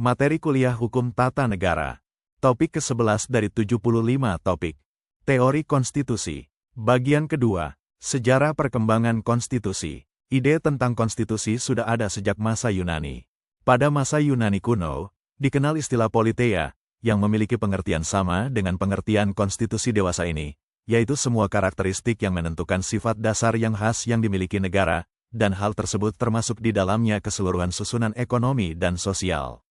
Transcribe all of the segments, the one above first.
Materi kuliah Hukum Tata Negara. Topik ke-11 dari 75 topik. Teori Konstitusi. Bagian kedua. Sejarah perkembangan konstitusi. Ide tentang konstitusi sudah ada sejak masa Yunani. Pada masa Yunani kuno, dikenal istilah politeia, yang memiliki pengertian sama dengan pengertian konstitusi dewasa ini, yaitu semua karakteristik yang menentukan sifat dasar yang khas yang dimiliki negara, dan hal tersebut termasuk di dalamnya keseluruhan susunan ekonomi dan sosial.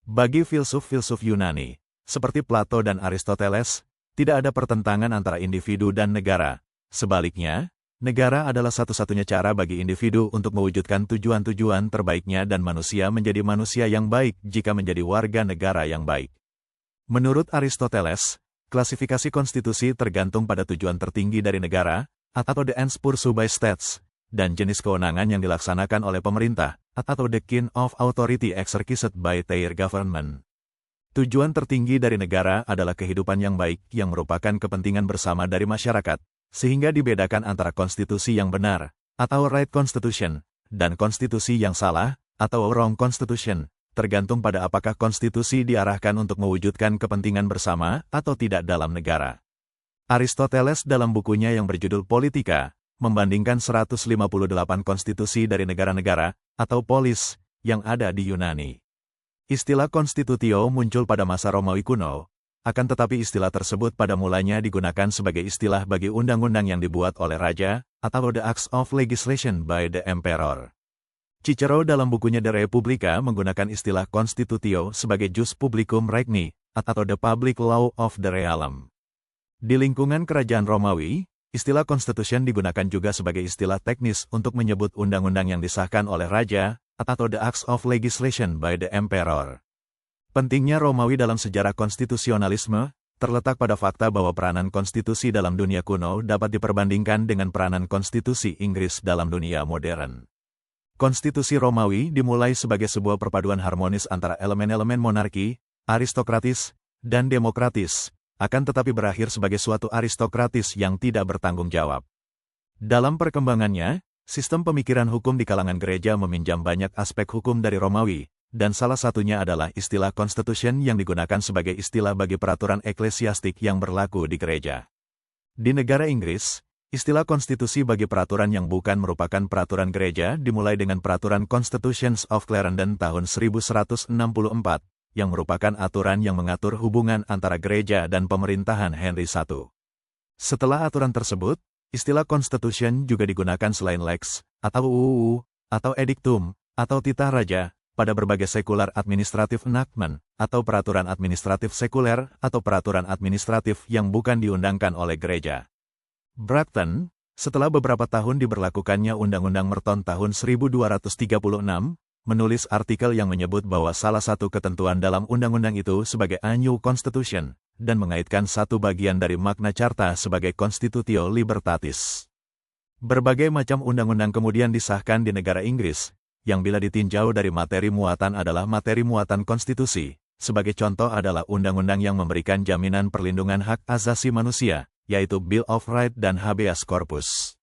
Bagi filsuf-filsuf Yunani, seperti Plato dan Aristoteles, tidak ada pertentangan antara individu dan negara. Sebaliknya, negara adalah satu-satunya cara bagi individu untuk mewujudkan tujuan-tujuan terbaiknya dan manusia menjadi manusia yang baik jika menjadi warga negara yang baik. Menurut Aristoteles, klasifikasi konstitusi tergantung pada tujuan tertinggi dari negara, atau the ends pursued by states, dan jenis kewenangan yang dilaksanakan oleh pemerintah, atau the kind of authority exercised by their government. Tujuan tertinggi dari negara adalah kehidupan yang baik yang merupakan kepentingan bersama dari masyarakat, sehingga dibedakan antara konstitusi yang benar, atau right constitution, dan konstitusi yang salah, atau wrong constitution, tergantung pada apakah konstitusi diarahkan untuk mewujudkan kepentingan bersama atau tidak dalam negara. Aristoteles dalam bukunya yang berjudul Politika, membandingkan 158 konstitusi dari negara-negara, atau polis, yang ada di Yunani. Istilah konstitutio muncul pada masa Romawi kuno, akan tetapi istilah tersebut pada mulanya digunakan sebagai istilah bagi undang-undang yang dibuat oleh raja, atau the acts of legislation by the emperor. Cicero dalam bukunya De Republica menggunakan istilah konstitutio sebagai jus publicum regni, atau the public law of the realm. Di lingkungan kerajaan Romawi, istilah constitution digunakan juga sebagai istilah teknis untuk menyebut undang-undang yang disahkan oleh raja, atau the acts of legislation by the emperor. Pentingnya Romawi dalam sejarah konstitusionalisme terletak pada fakta bahwa peranan konstitusi dalam dunia kuno dapat diperbandingkan dengan peranan konstitusi Inggris dalam dunia modern. Konstitusi Romawi dimulai sebagai sebuah perpaduan harmonis antara elemen-elemen monarki, aristokratis, dan demokratis, akan tetapi berakhir sebagai suatu aristokratis yang tidak bertanggung jawab. Dalam perkembangannya, sistem pemikiran hukum di kalangan gereja meminjam banyak aspek hukum dari Romawi, dan salah satunya adalah istilah constitution yang digunakan sebagai istilah bagi peraturan eklesiastik yang berlaku di gereja. Di negara Inggris, istilah konstitusi bagi peraturan yang bukan merupakan peraturan gereja dimulai dengan peraturan Constitutions of Clarendon tahun 1164, yang merupakan aturan yang mengatur hubungan antara gereja dan pemerintahan Henry I. Setelah aturan tersebut, istilah constitution juga digunakan selain lex, atau UU, atau edictum, atau titah raja, pada berbagai sekular administrative enactment, atau peraturan administratif sekuler, atau peraturan administratif yang bukan diundangkan oleh gereja. Bracton, setelah beberapa tahun diberlakukannya Undang-Undang Merton tahun 1236, menulis artikel yang menyebut bahwa salah satu ketentuan dalam undang-undang itu sebagai a new constitution, dan mengaitkan satu bagian dari Magna Carta sebagai Constitutio Libertatis. Berbagai macam undang-undang kemudian disahkan di negara Inggris, yang bila ditinjau dari materi muatan adalah materi muatan konstitusi. Sebagai contoh adalah undang-undang yang memberikan jaminan perlindungan hak asasi manusia, yaitu Bill of Rights dan Habeas Corpus.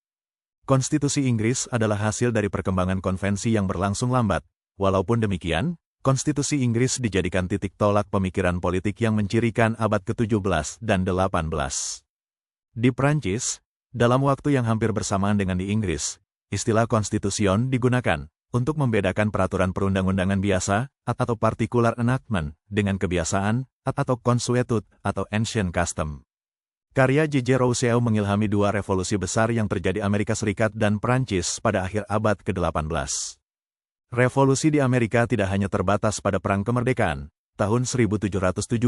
Konstitusi Inggris adalah hasil dari perkembangan konvensi yang berlangsung lambat. Walaupun demikian, konstitusi Inggris dijadikan titik tolak pemikiran politik yang mencirikan abad ke-17 dan 18. Di Prancis, dalam waktu yang hampir bersamaan dengan di Inggris, istilah konstitusion digunakan untuk membedakan peraturan perundang-undangan biasa atau particular enactment dengan kebiasaan atau consuetude atau ancient custom. Karya J.J. Rousseau mengilhami dua revolusi besar yang terjadi Amerika Serikat dan Prancis pada akhir abad ke-18. Revolusi di Amerika tidak hanya terbatas pada Perang Kemerdekaan, tahun 1775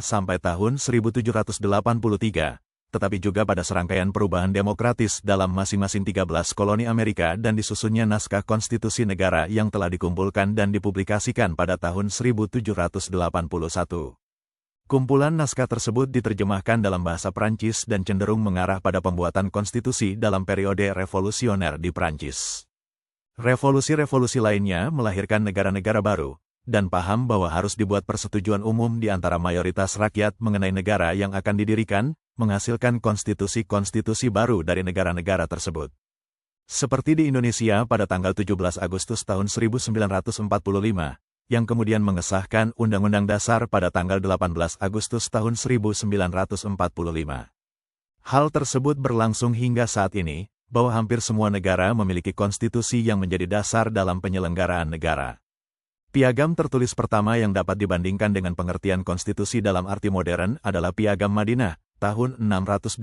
sampai tahun 1783, tetapi juga pada serangkaian perubahan demokratis dalam masing-masing 13 koloni Amerika dan disusunnya naskah konstitusi negara yang telah dikumpulkan dan dipublikasikan pada tahun 1781. Kumpulan naskah tersebut diterjemahkan dalam bahasa Prancis dan cenderung mengarah pada pembuatan konstitusi dalam periode revolusioner di Prancis. Revolusi-revolusi lainnya melahirkan negara-negara baru, dan paham bahwa harus dibuat persetujuan umum di antara mayoritas rakyat mengenai negara yang akan didirikan, menghasilkan konstitusi-konstitusi baru dari negara-negara tersebut. Seperti di Indonesia pada tanggal 17 Agustus tahun 1945, yang kemudian mengesahkan Undang-Undang Dasar pada tanggal 18 Agustus tahun 1945. Hal tersebut berlangsung hingga saat ini, bahwa hampir semua negara memiliki konstitusi yang menjadi dasar dalam penyelenggaraan negara. Piagam tertulis pertama yang dapat dibandingkan dengan pengertian konstitusi dalam arti modern adalah Piagam Madinah, tahun 622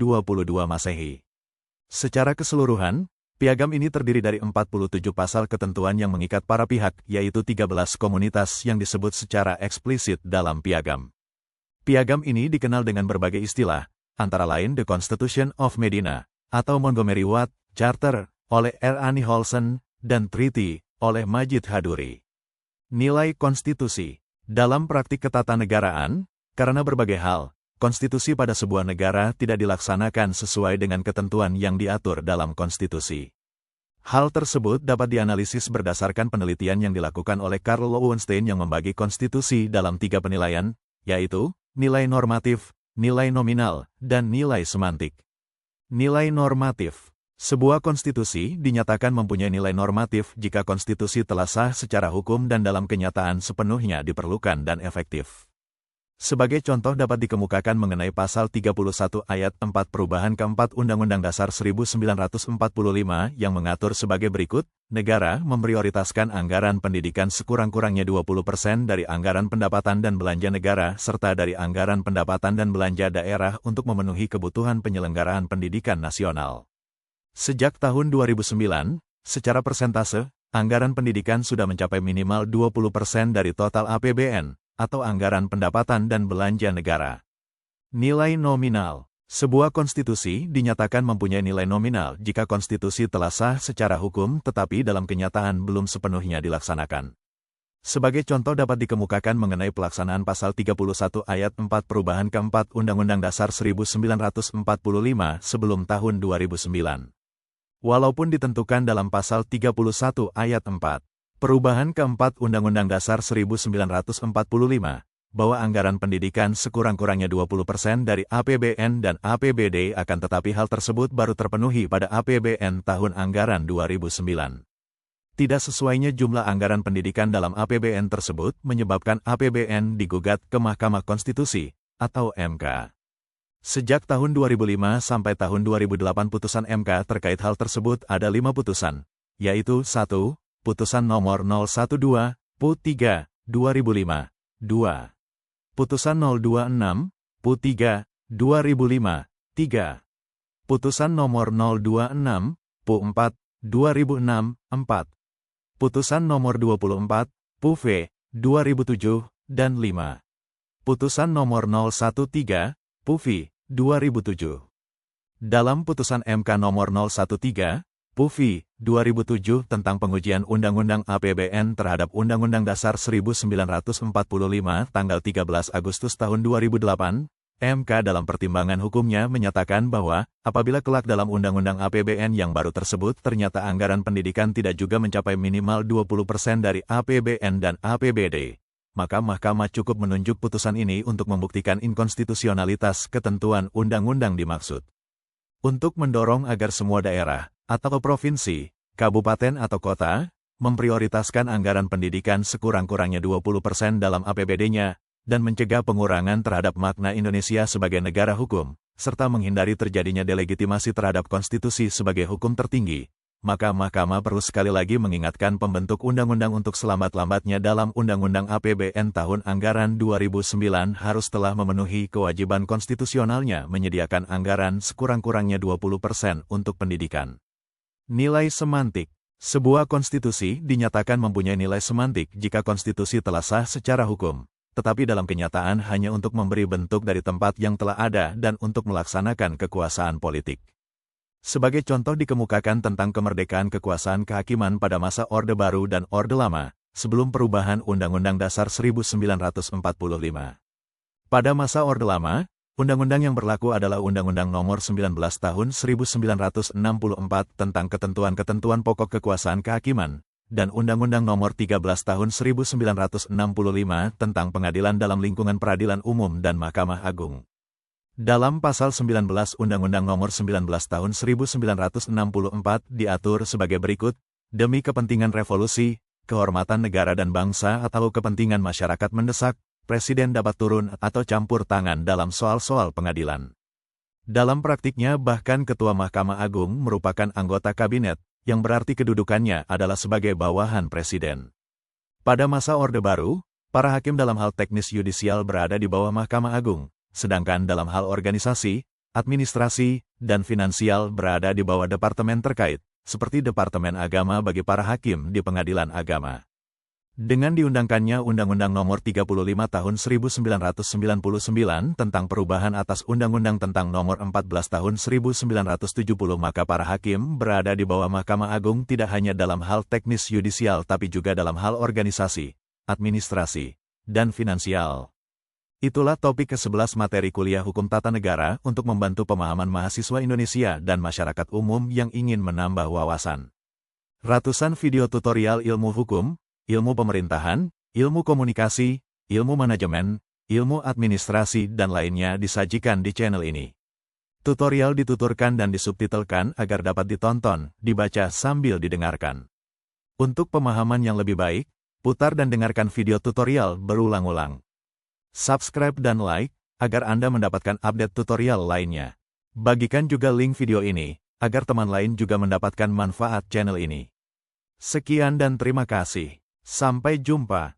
Masehi. Secara keseluruhan, piagam ini terdiri dari 47 pasal ketentuan yang mengikat para pihak, yaitu 13 komunitas yang disebut secara eksplisit dalam piagam. Piagam ini dikenal dengan berbagai istilah, antara lain The Constitution of Medina, atau Montgomery Watt Charter, oleh R. A. Nicholson, dan Treaty, oleh Majid Haduri. Nilai konstitusi. Dalam praktik ketatanegaraan, karena berbagai hal, konstitusi pada sebuah negara tidak dilaksanakan sesuai dengan ketentuan yang diatur dalam konstitusi. Hal tersebut dapat dianalisis berdasarkan penelitian yang dilakukan oleh Karl Lowenstein yang membagi konstitusi dalam 3 penilaian, yaitu nilai normatif, nilai nominal, dan nilai semantik. Nilai normatif. Sebuah konstitusi dinyatakan mempunyai nilai normatif jika konstitusi telah sah secara hukum dan dalam kenyataan sepenuhnya diperlukan dan efektif. Sebagai contoh dapat dikemukakan mengenai pasal 31 ayat 4 perubahan keempat Undang-Undang Dasar 1945 yang mengatur sebagai berikut, negara memprioritaskan anggaran pendidikan sekurang-kurangnya 20% dari anggaran pendapatan dan belanja negara serta dari anggaran pendapatan dan belanja daerah untuk memenuhi kebutuhan penyelenggaraan pendidikan nasional. Sejak tahun 2009, secara persentase, anggaran pendidikan sudah mencapai minimal 20% dari total APBN, atau anggaran pendapatan dan belanja negara. Nilai nominal. Sebuah konstitusi dinyatakan mempunyai nilai nominal jika konstitusi telah sah secara hukum tetapi dalam kenyataan belum sepenuhnya dilaksanakan. Sebagai contoh dapat dikemukakan mengenai pelaksanaan pasal 31 ayat 4 perubahan keempat Undang-Undang Dasar 1945 sebelum tahun 2009. Walaupun ditentukan dalam pasal 31 ayat 4, perubahan keempat Undang-Undang Dasar 1945, bahwa anggaran pendidikan sekurang-kurangnya 20% dari APBN dan APBD akan tetapi hal tersebut baru terpenuhi pada APBN tahun anggaran 2009. Tidak sesuainya jumlah anggaran pendidikan dalam APBN tersebut menyebabkan APBN digugat ke Mahkamah Konstitusi, atau MK. Sejak tahun 2005 sampai tahun 2008 putusan MK terkait hal tersebut ada 5 putusan, yaitu 1. Putusan nomor 012, Pu3, 2005, 2. Putusan 026, Pu3, 2005, 3. Putusan nomor 026, Pu4, 2006, 4. Putusan nomor 24, Pu-V, 2007, dan 5. Putusan nomor 013, Pu-V, 2007. Dalam putusan MK nomor 013, Pu-V, 2007 tentang pengujian Undang-Undang APBN terhadap Undang-Undang Dasar 1945 tanggal 13 Agustus tahun 2008, MK dalam pertimbangan hukumnya menyatakan bahwa, apabila kelak dalam Undang-Undang APBN yang baru tersebut ternyata anggaran pendidikan tidak juga mencapai minimal 20% dari APBN dan APBD, maka Mahkamah cukup menunjuk putusan ini untuk membuktikan inkonstitusionalitas ketentuan undang-undang dimaksud. Untuk mendorong agar semua daerah, atau provinsi, kabupaten atau kota, memprioritaskan anggaran pendidikan sekurang-kurangnya 20% dalam APBD-nya, dan mencegah pengurangan terhadap makna Indonesia sebagai negara hukum, serta menghindari terjadinya delegitimasi terhadap konstitusi sebagai hukum tertinggi, maka Mahkamah perlu sekali lagi mengingatkan pembentuk undang-undang untuk selamat-lambatnya dalam Undang-Undang APBN tahun anggaran 2009 harus telah memenuhi kewajiban konstitusionalnya menyediakan anggaran sekurang-kurangnya 20% untuk pendidikan. Nilai semantik. Sebuah konstitusi dinyatakan mempunyai nilai semantik jika konstitusi telah sah secara hukum, tetapi dalam kenyataan hanya untuk memberi bentuk dari tempat yang telah ada dan untuk melaksanakan kekuasaan politik. Sebagai contoh dikemukakan tentang kemerdekaan kekuasaan kehakiman pada masa Orde Baru dan Orde Lama, sebelum perubahan Undang-Undang Dasar 1945. Pada masa Orde Lama, undang-undang yang berlaku adalah Undang-Undang Nomor 19 Tahun 1964 tentang ketentuan-ketentuan pokok kekuasaan kehakiman, dan Undang-Undang Nomor 13 Tahun 1965 tentang pengadilan dalam lingkungan peradilan umum dan Mahkamah Agung. Dalam pasal 19 Undang-Undang Nomor 19 Tahun 1964 diatur sebagai berikut, demi kepentingan revolusi, kehormatan negara dan bangsa atau kepentingan masyarakat mendesak, Presiden dapat turun atau campur tangan dalam soal-soal pengadilan. Dalam praktiknya bahkan Ketua Mahkamah Agung merupakan anggota kabinet, yang berarti kedudukannya adalah sebagai bawahan Presiden. Pada masa Orde Baru, para hakim dalam hal teknis yudisial berada di bawah Mahkamah Agung, sedangkan dalam hal organisasi, administrasi, dan finansial berada di bawah departemen terkait, seperti Departemen Agama bagi para hakim di Pengadilan Agama. Dengan diundangkannya Undang-Undang Nomor 35 Tahun 1999 tentang perubahan atas Undang-Undang tentang Nomor 14 Tahun 1970, maka para hakim berada di bawah Mahkamah Agung tidak hanya dalam hal teknis yudisial tapi juga dalam hal organisasi, administrasi, dan finansial. Itulah topik ke-11 materi kuliah Hukum Tata Negara untuk membantu pemahaman mahasiswa Indonesia dan masyarakat umum yang ingin menambah wawasan. Ratusan video tutorial ilmu hukum, ilmu pemerintahan, ilmu komunikasi, ilmu manajemen, ilmu administrasi dan lainnya disajikan di channel ini. Tutorial dituturkan dan disubtitelkan agar dapat ditonton, dibaca sambil didengarkan. Untuk pemahaman yang lebih baik, putar dan dengarkan video tutorial berulang-ulang. Subscribe dan like, agar Anda mendapatkan update tutorial lainnya. Bagikan juga link video ini, agar teman lain juga mendapatkan manfaat channel ini. Sekian dan terima kasih. Sampai jumpa.